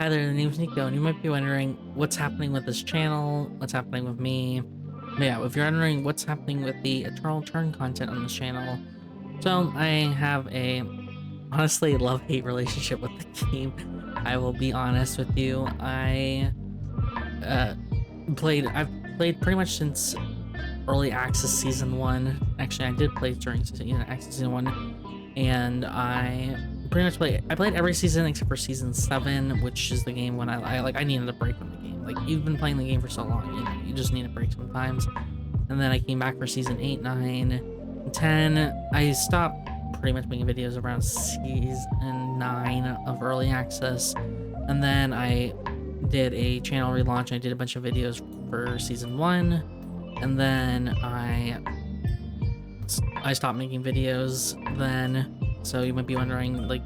Hi there, the name's Nico, and you might be wondering what's happening with this channel, what's happening with me. But yeah, if you're wondering what's happening with the Eternal Turn content on this channel, so I have a honestly love-hate relationship with the game. I will be honest with you. Uh, I've played pretty much since early access season 1. Actually, I did play during access season 1, and I pretty much I played every season except for season 7, which is the game when I needed a break from the game. Like, you've been playing the game for so long, you just need a break sometimes. And then I came back for season 8, 9, and 10. I stopped pretty much making videos around season 9 of early access, and then I did a channel relaunch. I did a bunch of videos for season 1, and then I stopped making videos then. So you might be wondering, like,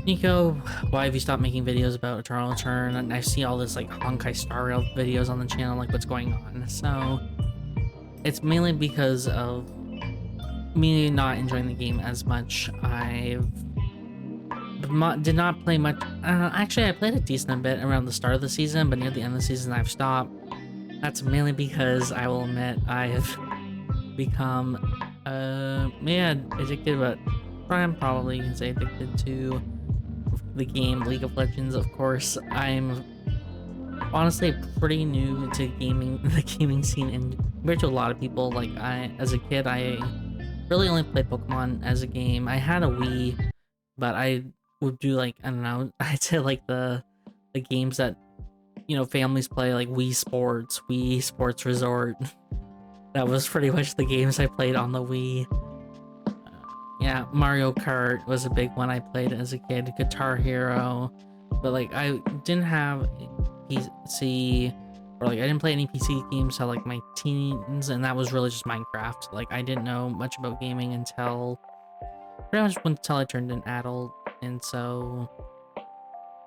Nico, why have you stopped making videos about Eternal Turn? And I see all this like Honkai Star Rail videos on the channel, like what's going on. So it's mainly because of me not enjoying the game as much. I did not play much. Actually, I played a decent bit around the start of the season, but near the end of the season, I've stopped. That's mainly because I will admit I have become, maybe addicted, but I'm probably can say addicted to the game League of Legends. Of course, I'm honestly pretty new to gaming, the gaming scene, and compared to a lot of people. Like, as a kid, I really only played Pokemon as a game. I had a Wii, but I would do, like, I don't know, I'd say like the games that, families play, like Wii Sports Resort. That was pretty much the games I played on the Wii. Yeah, Mario Kart was a big one I played as a kid, Guitar Hero, but like I didn't have PC, or like I didn't play any PC games until like my teens, and that was really just Minecraft. Like, I didn't know much about gaming until pretty much until I turned an adult, and so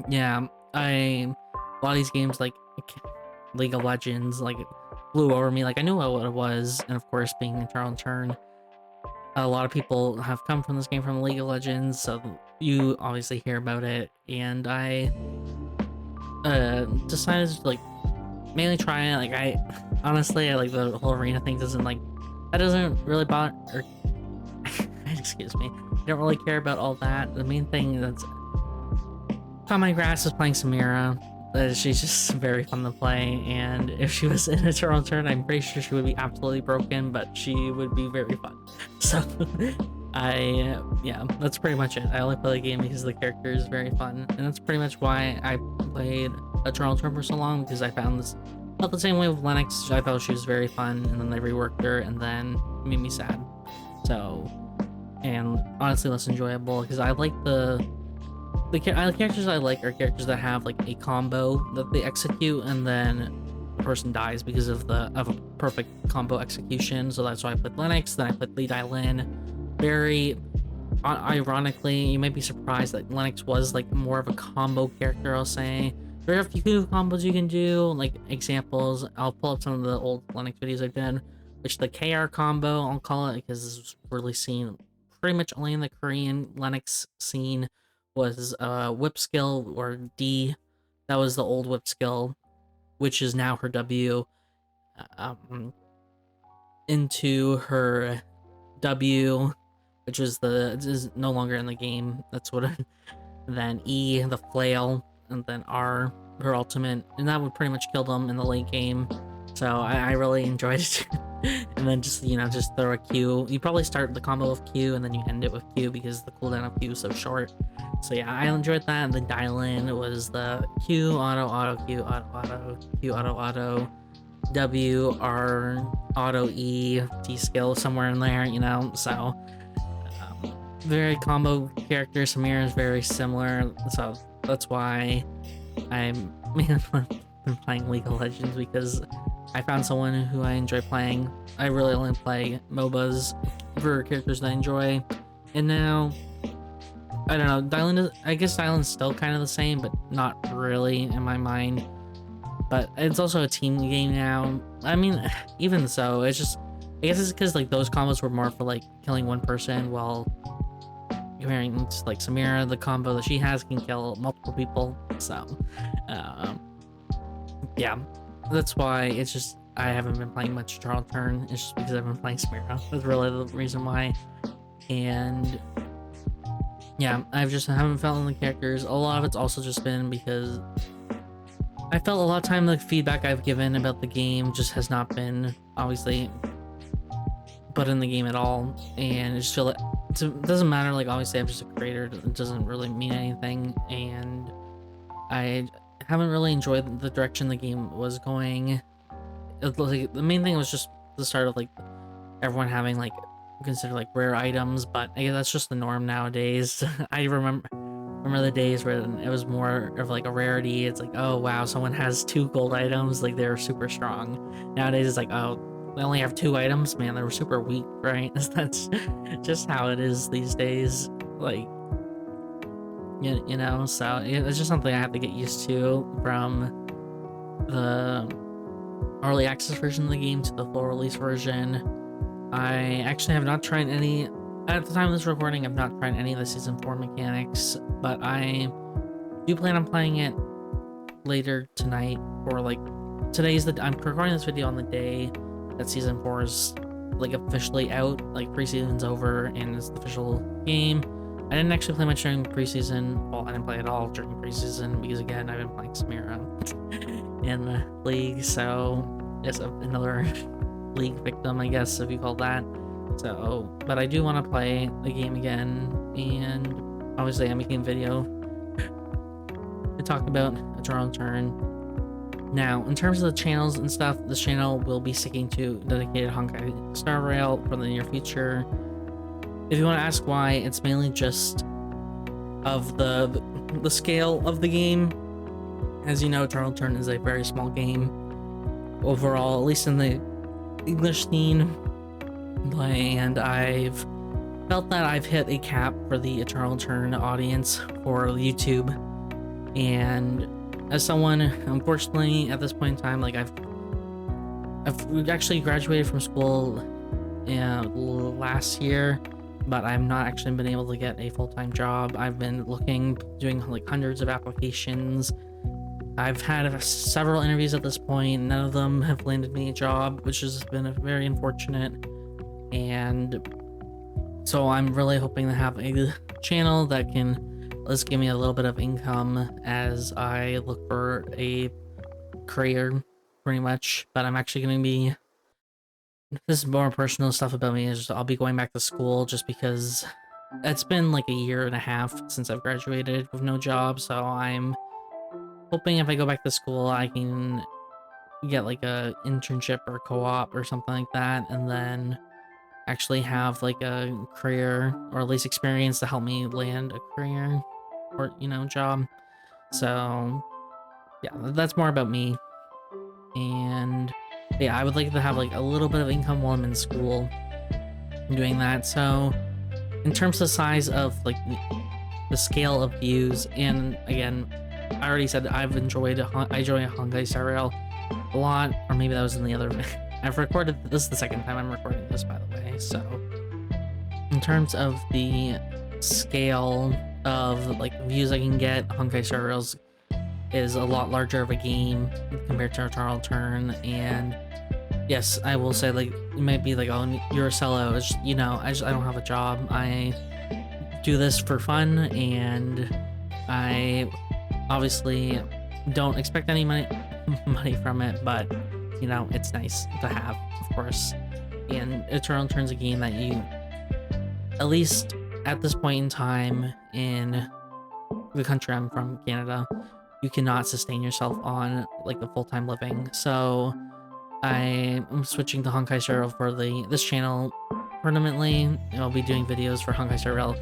yeah, a lot of these games like League of Legends like flew over me. Like, I knew what it was, and of course, being Eternal Turn, a lot of people have come from this game from League of Legends, so you obviously hear about it, and I decided to like mainly try it. Like, I honestly, like the whole arena thing that doesn't really bother, or excuse me, I don't really care about all that. The main thing that's caught my grass is playing Samira. She's just very fun to play, and if she was in Eternal Turn, I'm pretty sure she would be absolutely broken, but she would be very fun. So, yeah, that's pretty much it. I only play the game because the character is very fun, and that's pretty much why I played Eternal Turn for so long, because I felt the same way with Lennox. I thought she was very fun, and then they reworked her, and then it made me sad. So, and honestly less enjoyable, because I like the characters I like are characters that have like a combo that they execute, and then the person dies because of a perfect combo execution. So that's why I played Lennox. Then I played Lee Lin. Very ironically, you might be surprised that Lennox was like more of a combo character. I'll say there are a few combos you can do. Like, examples, I'll pull up some of the old Lennox videos I've done, which the KR combo, I'll call it, because this was really seen pretty much only in the Korean Lennox scene, was whip skill, or D. That was the old whip skill, which is now her W, into her W, which is no longer in the game. That's what then E, the flail, and then R, her ultimate, and that would pretty much kill them in the late game. So I really enjoyed it. And then just throw a Q. You probably start the combo with Q, and then you end it with Q because the cooldown of Q is so short. So yeah, I enjoyed that. And then dial-in was the Q, auto, Q, auto, Q, auto, W, R, auto, E, T skill, somewhere in there, so very combo character. Samira is very similar, so that's why I'm been playing League of Legends, because I found someone who I enjoy playing. I really only play MOBAs for characters that I enjoy, and now I don't know. I guess Dylan's still kind of the same, but not really in my mind. But it's also a team game now. I mean, even so, I guess it's because like those combos were more for like killing one person, while comparing to like Samira, the combo that she has can kill multiple people. So, um, yeah, that's why it's just I haven't been playing much Charl Turn. It's just because I've been playing Samira. That's really the reason why. And yeah, haven't felt in the characters. A lot of it's also just been because I felt a lot of time the feedback I've given about the game just has not been obviously put in the game at all, and I just feel that it doesn't matter. Like obviously I'm just a creator, it doesn't really mean anything, and I haven't really enjoyed the direction the game was going. Like, the main thing was just the start of like everyone having like consider like rare items, but I guess that's just the norm nowadays. I remember the days where it was more of like a rarity. It's like, oh wow, someone has 2 gold items, like they're super strong. Nowadays it's like, oh, they only have 2 items, man, they were super weak, right? That's just how it is these days. Like, you know, so it's just something I have to get used to from the early access version of the game to the full release version. I actually have not tried any, at the time of this recording, I've not tried any of the Season 4 mechanics, but I do plan on playing it later tonight, or like, I'm recording this video on the day that Season 4 is like officially out, like preseason's over and it's the official game. I didn't actually play much during preseason, well, I didn't play at all during preseason because again, I've been playing Samira in the league, so it's another league victim, I guess, if you call that. So, but I do want to play the game again, and obviously I'm making a video to talk about a Charl Turn. Now, in terms of the channels and stuff, this channel will be sticking to dedicated Honkai Star Rail for the near future. If you want to ask why, it's mainly just of the scale of the game. As you know, Charl Turn is a very small game overall, at least in the English scene, and I've felt that I've hit a cap for the Charl Turn audience for YouTube. And as someone, unfortunately, at this point in time, like I've actually graduated from school last year, but I've not actually been able to get a full-time job. I've been doing like hundreds of applications. I've had several interviews at this point. None of them have landed me a job, which has been very unfortunate. And so I'm really hoping to have a channel that can at least give me a little bit of income as I look for a career, pretty much. But I'm actually going to be, this is more personal stuff about me, is I'll be going back to school just because it's been like a year and a half since I've graduated with no job. So I'm hoping if I go back to school, I can get like a internship or co-op or something like that, and then actually have like a career, or at least experience to help me land a career or, you know, job. So yeah, that's more about me. And yeah, I would like to have like a little bit of income while I'm in school doing that. So in terms of size of like the scale of views, and again, I already said I enjoy Honkai Star Rail a lot, or maybe that was in the other. I've recorded this is the second time I'm recording this, by the way. So in terms of the scale of like views I can get, Honkai Star Rail is a lot larger of a game compared to Charl Turn. And yes, I will say, like, it might be like, oh, you're a cello. It's just, you know, I don't have a job. I do this for fun, and I obviously don't expect any money from it, but you know, it's nice to have, of course. And Eternal Turn's a game that you, at least at this point in time in the country I'm from, Canada, you cannot sustain yourself on like a full-time living. So I'm switching to Honkai Star Rail for this channel permanently. I'll be doing videos for Honkai Star Rail.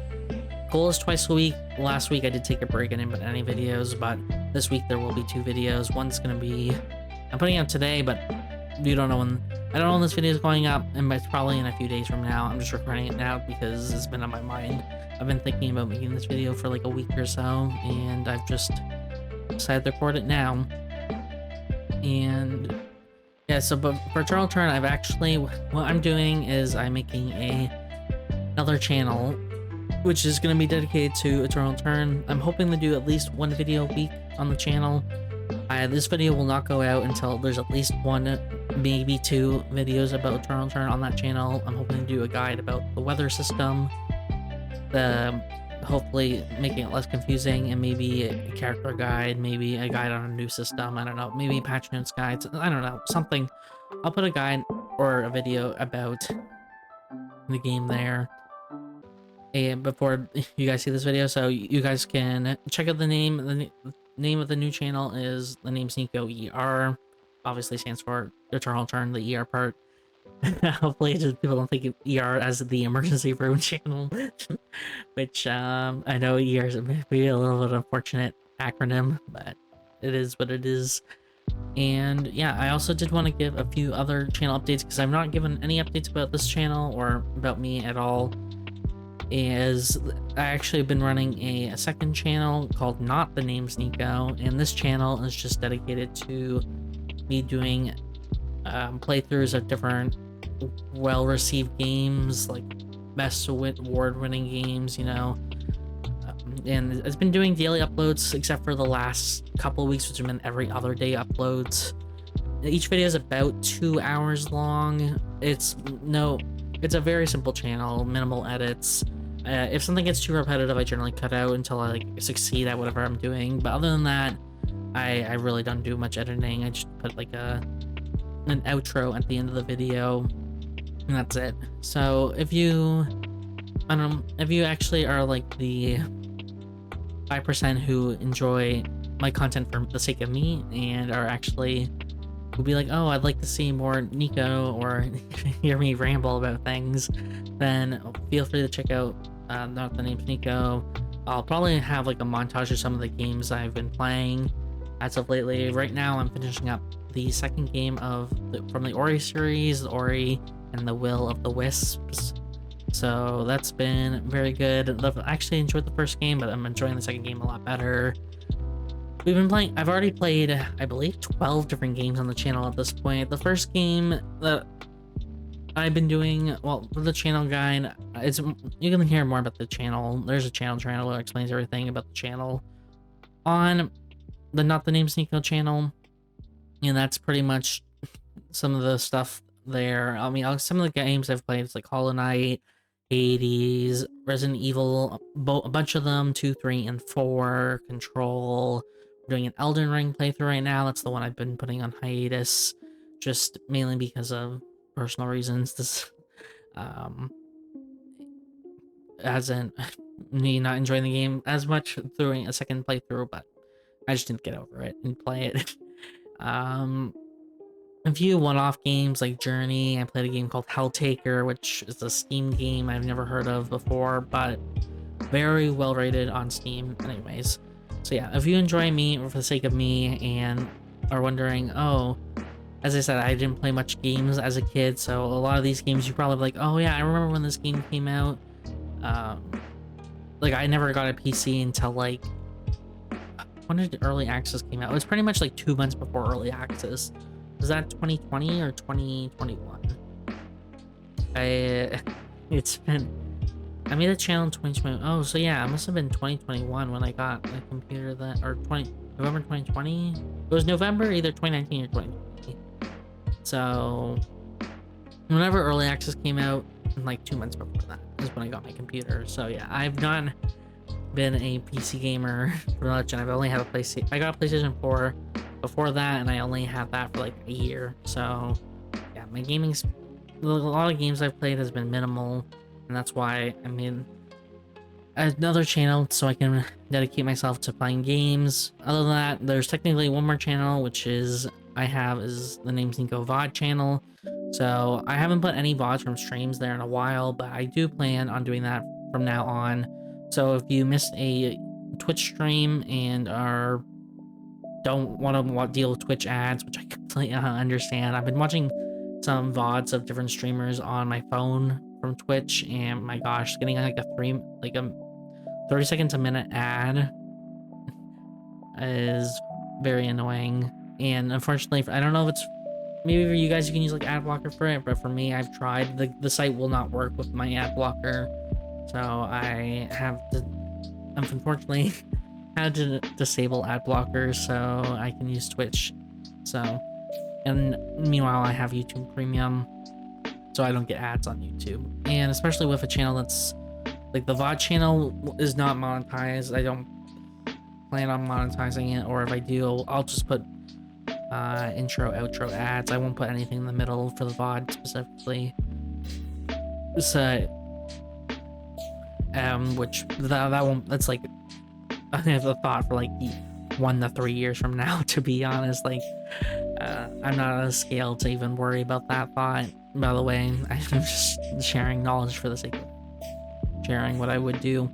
Goal is twice a week. Last week I did take a break, I didn't put any videos, but this week there will be 2 videos. One's gonna be, I'm putting out today, but you don't know when, I don't know when this video is going up, and it's probably in a few days from now. I'm just recording it now because it's been on my mind. I've been thinking about making this video for like a week or so, and I've just decided to record it now. And yeah, so but for Charl Turn, what I'm doing is I'm making another channel which is going to be dedicated to Eternal Turn. I'm hoping to do at least one video a week on the channel. This video will not go out until there's at least one, maybe two videos about Eternal Turn on that channel. I'm hoping to do a guide about the weather system, hopefully making it less confusing, and maybe a character guide, maybe a guide on a new system. I don't know, maybe patch notes guides. I don't know, something. I'll put a guide or a video about the game there and before you guys see this video, so you guys can check out the name. The name of the new channel is TheNamesNiko ER. Obviously stands for Eternal Turn, the ER part. Hopefully just people don't think of ER as the emergency room channel, which I know ER is maybe a little bit unfortunate acronym, but it is what it is. And yeah, I also did want to give a few other channel updates because I've not given any updates about this channel or about me at all. Is I actually have been running a second channel called Not The Names Niko, and this channel is just dedicated to me doing playthroughs of different well-received games, like best award-winning games, you know. And it's been doing daily uploads except for the last couple of weeks, which have been every other day uploads. Each video is about 2 hours long. It's a very simple channel, minimal edits. If something gets too repetitive, I generally cut out until I succeed at whatever I'm doing. But other than that, I really don't do much editing. I just put an outro at the end of the video, and that's it. So if you actually are like the 5% who enjoy my content for the sake of me and are actually will be like, oh, I'd like to see more Niko or hear me ramble about things, then feel free to check out Not The Names Niko. I'll probably have like a montage of some of the games I've been playing as of lately. Right now I'm finishing up the second game from the Ori series, the Ori and the Will of the Wisps. So that's been very good. I actually enjoyed the first game, but I'm enjoying the second game a lot better. We've been playing, I've already played, I believe, 12 different games on the channel at this point. The first game that I've been doing, well, for the channel guide, you can hear more about the channel. There's a channel that explains everything about the channel on the Not The Names Niko channel. And that's pretty much some of the stuff there. I mean, some of the games I've played, it's like Hollow Knight, Hades, Resident Evil, a bunch of them, 2, 3, and 4, Control. Doing an Elden Ring playthrough right now. That's the one I've been putting on hiatus, just mainly because of personal reasons. This hasn't me not enjoying the game as much doing a second playthrough, but I just didn't get over it and play it. A few one-off games like Journey. I played a game called Helltaker, which is a Steam game I've never heard of before, but very well rated on Steam anyways. So yeah, if you enjoy me or for the sake of me and are wondering, oh, as I said, I didn't play much games as a kid, so a lot of these games you probably like, oh yeah, I remember when this game came out. Like I never got a PC until like, when did early access came out? It was pretty much like 2 months before early access. Was that 2020 or 2021? It's been, I made a channel in 2020. Oh, so yeah, it must have been 2021 when I got my computer or November 2020? It was November, either 2019 or 2020. So, whenever early access came out, like 2 months before that is when I got my computer. So yeah, I've not been a PC gamer for much, and I've only had a PlayStation. I got a PlayStation 4 before that, and I only had that for like a year. So yeah, my gaming's, a lot of games I've played has been minimal. And that's why I made another channel so I can dedicate myself to playing games. Other than that, there's technically one more channel, which is the TheNamesNiko VOD channel. So I haven't put any VODs from streams there in a while, but I do plan on doing that from now on. So if you missed a Twitch stream and don't want to deal with Twitch ads, which I completely understand, I've been watching some VODs of different streamers on my phone from Twitch, and my gosh, getting like a 30 seconds a minute ad is very annoying. And unfortunately, I don't know if it's, maybe for you guys you can use like ad blocker for it, but for me, I've tried, the site will not work with my ad blocker. So I have to, unfortunately, had to disable ad blockers so I can use Twitch. So, and meanwhile, I have YouTube Premium, so I don't get ads on YouTube. And especially with a channel that's like the VOD channel is not monetized. I don't plan on monetizing it, or if I do, I'll just put intro, outro ads. I won't put anything in the middle for the VOD specifically. So, which that won't. That's like I have a thought for like 1 to 3 years from now. To be honest, like I'm not on a scale to even worry about that thought. By the way, I'm just sharing knowledge for the sake of sharing what I would do.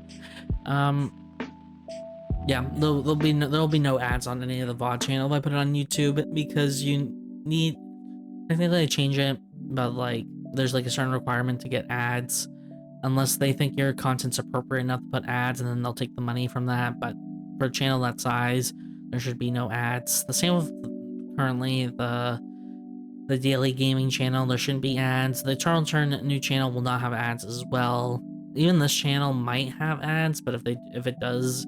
Yeah, there'll be no ads on any of the VOD channel if I put it on YouTube, because you need, I think they change it, but like there's like a certain requirement to get ads unless they think your content's appropriate enough to put ads, and then they'll take the money from that. But for a channel that size, there should be no ads. The same with currently the daily gaming channel. There shouldn't be ads. The Eternal Turn new channel will not have ads as well. Even this channel might have ads, but if it does,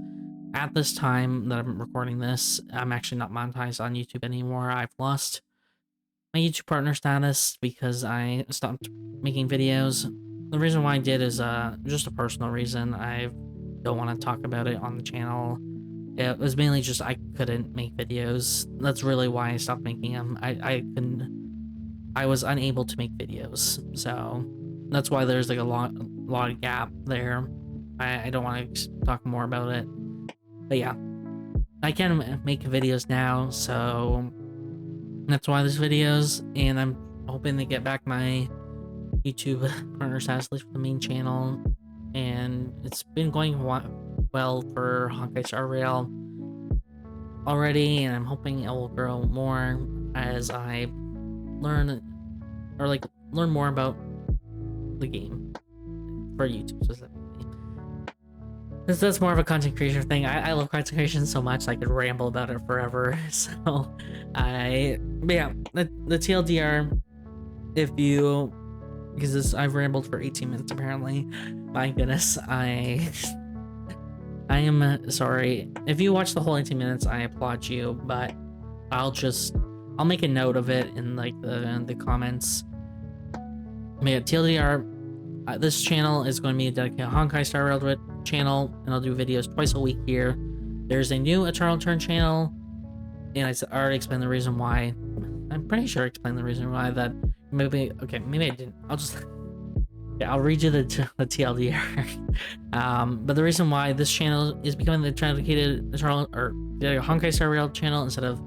at this time that I'm recording this, I'm actually not monetized on YouTube anymore. I've lost my YouTube partner status because I stopped making videos. The reason why I did is just a personal reason. I don't want to talk about it on the channel. It was mainly just I couldn't make videos. That's really why I stopped making them. I was unable to make videos, so that's why there's like a lot of gap there. I don't want to talk more about it, but yeah, I can make videos now, so that's why there's videos. And I'm hoping to get back my YouTube partner status, at least for the main channel. And it's been going well for Honkai Star Rail already, and I'm hoping it will grow more as I learn more about the game for YouTube specifically. That's more of a content creation thing. I love content creation so much I could ramble about it forever. So but yeah, the TLDR, because I've rambled for 18 minutes apparently. My goodness, I am sorry. If you watch the whole 18 minutes, I applaud you, but I'll make a note of it in like the comments. Yeah, TLDR, this channel is going to be a dedicated Honkai Star Rail channel, and I'll do videos twice a week here. There's a new Eternal Turn channel, and I already explained the reason why. I'm pretty sure I explained the reason why that. Maybe I didn't. I'll read you the TLDR. But the reason why this channel is becoming the dedicated Honkai Star Rail channel instead of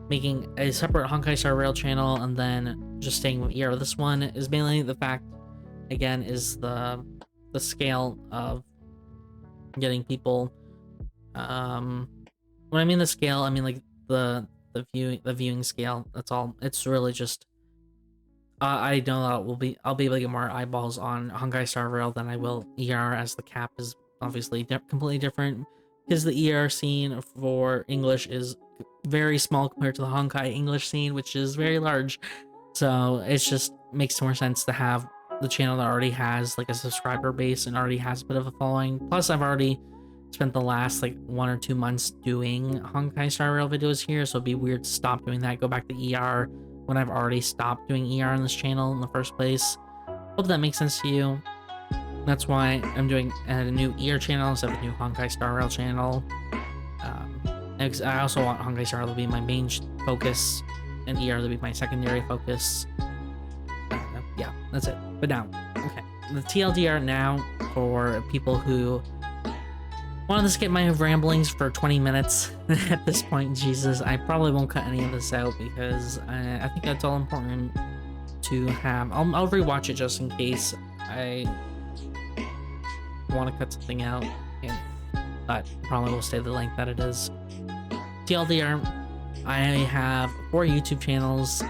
making a separate Honkai Star Rail channel and then just staying with ER. This one is mainly the fact, again, is the scale of getting people. When I mean the scale, I mean like the viewing scale. That's all. It's really just I know that I'll be able to get more eyeballs on Honkai Star Rail than I will ER, as the cap is obviously completely different, because the ER scene for English is very small compared to the Honkai English scene, which is very large. So it just makes more sense to have the channel that already has like a subscriber base and already has a bit of a following. Plus, I've already spent the last like 1 or 2 months doing Honkai Star Rail videos here, so it'd be weird to stop doing that, go back to ER when I've already stopped doing ER on this channel in the first place. Hope that makes sense to you. That's why I'm doing a new ER channel instead of a new Honkai Star Rail channel. I also want Honkai Star Rail to be my main focus and ER to be my secondary focus. Yeah, that's it. But now, okay, the TLDR now for people who wanted to skip my ramblings for 20 minutes at this point. Jesus, I probably won't cut any of this out because I think that's all important to have. I'll rewatch it just in case I want to cut something out, but probably will stay the length that it is. TLDR, I have 4 YouTube channels.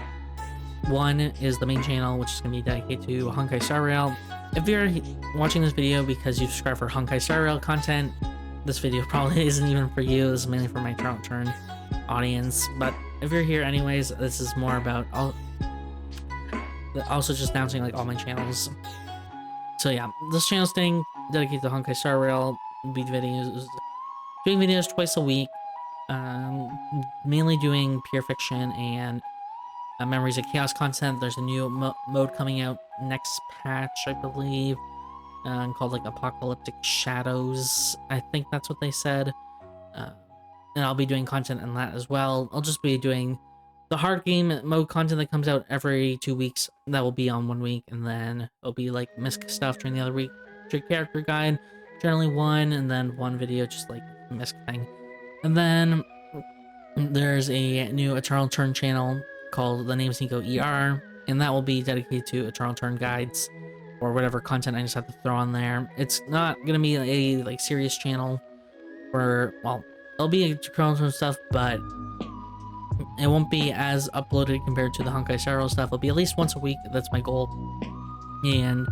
One is the main channel, which is going to be dedicated to Honkai Star Rail. If you're watching this video because you subscribe for Honkai Star Rail content, this video probably isn't even for you. This is mainly for my Eternal Turn audience. But if you're here anyways, this is more about also just announcing like all my channels. So yeah, this channel's staying dedicated to Honkai Star Rail. Be videos, doing videos twice a week. Mainly doing pure fiction and Memories of Chaos content. There's a new mode coming out next patch, I believe, called like Apocalyptic Shadows. I think that's what they said. Uh, and I'll be doing content in that as well. I'll just be doing the hard game mode content that comes out every 2 weeks. That will be on 1 week, and then it'll be like Misk stuff during the other week. Character guide, generally one, and then one video just like Misk thing. And then there's a new Eternal Turn channel called TheNamesNiko ER, and that will be dedicated to Eternal Turn guides or whatever content I just have to throw on there. It's not gonna be a like serious channel for, well, it'll be Eternal Turn stuff, but it won't be as uploaded compared to the Honkai Star Rail stuff. It'll be at least once a week. That's my goal, and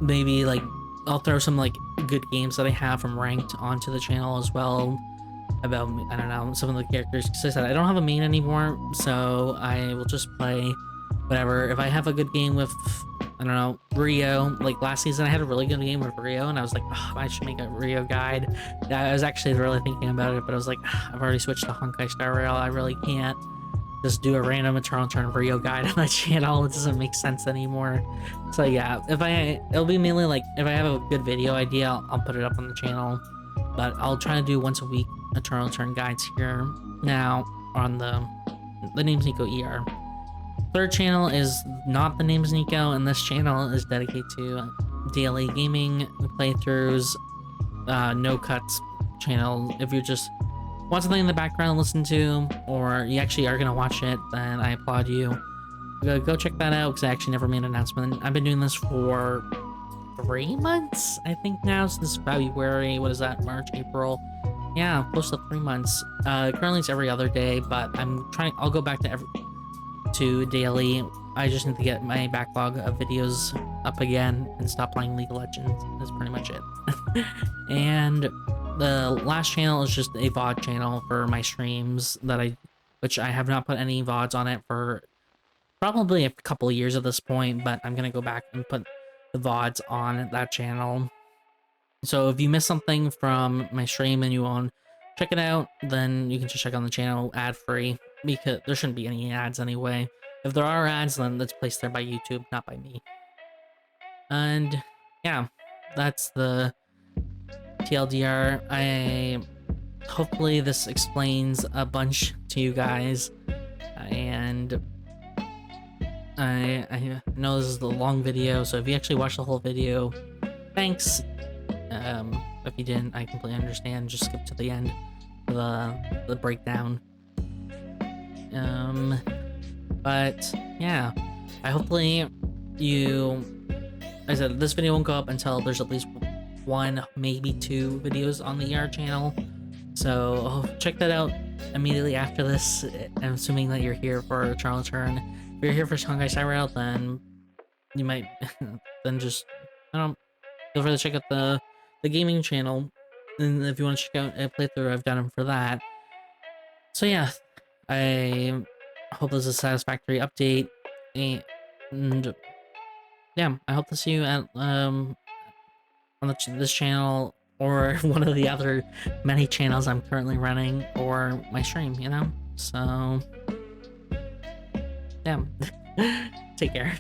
maybe like I'll throw some like good games that I have from ranked onto the channel as well. About, I don't know, some of the characters, because I said I don't have a main anymore, so I will just play whatever. If I have a good game with, I don't know, Rio, like last season I had a really good game with Rio, and I was like, oh, I should make a Rio guide. I was actually really thinking about it, but I was like, I've already switched to Honkai Star Rail. I really can't just do a random Eternal Turn Rio guide on my channel. It doesn't make sense anymore. So yeah, it'll be mainly like, if I have a good video idea, I'll put it up on the channel, but I'll try to do once a week Eternal Turn guides here now on the TheNamesNiko ER. Third channel is not TheNamesNiko, and this channel is dedicated to daily gaming playthroughs, no cuts channel. If you just want something in the background to listen to, or you actually are gonna watch it, then I applaud you. Go check that out, because I actually never made an announcement. I've been doing this for 3 months, I think now, since February. What is that? March, April. Yeah, close to 3 months. Currently it's every other day, but I'll go back to daily. I just need to get my backlog of videos up again and stop playing League of Legends. That's pretty much it. And the last channel is just a VOD channel for my streams which I have not put any VODs on it for probably a couple of years at this point, but I'm gonna go back and put the VODs on that channel. So if you missed something from my stream and you want to check it out, then you can just check on the channel ad-free, because there shouldn't be any ads anyway. If there are ads, then that's placed there by YouTube, not by me. And yeah, that's the TLDR. Hopefully this explains a bunch to you guys, and I know this is the long video, so if you actually watched the whole video, thanks. If you didn't, I completely understand. Just skip to the end for the breakdown. But yeah, hopefully I said this video won't go up until there's at least 1, maybe 2 videos on the ER channel. So check that out immediately after this. I'm assuming that you're here for Eternal Turn. If you're here for Honkai Star Rail, then you might then just, I don't know, feel free to check out the gaming channel, and if you want to check out a playthrough, I've done them for that. So yeah, I hope this is a satisfactory update, and yeah, I hope to see you at on this channel, or one of the other many channels I'm currently running, or my stream, you know. So yeah, take care.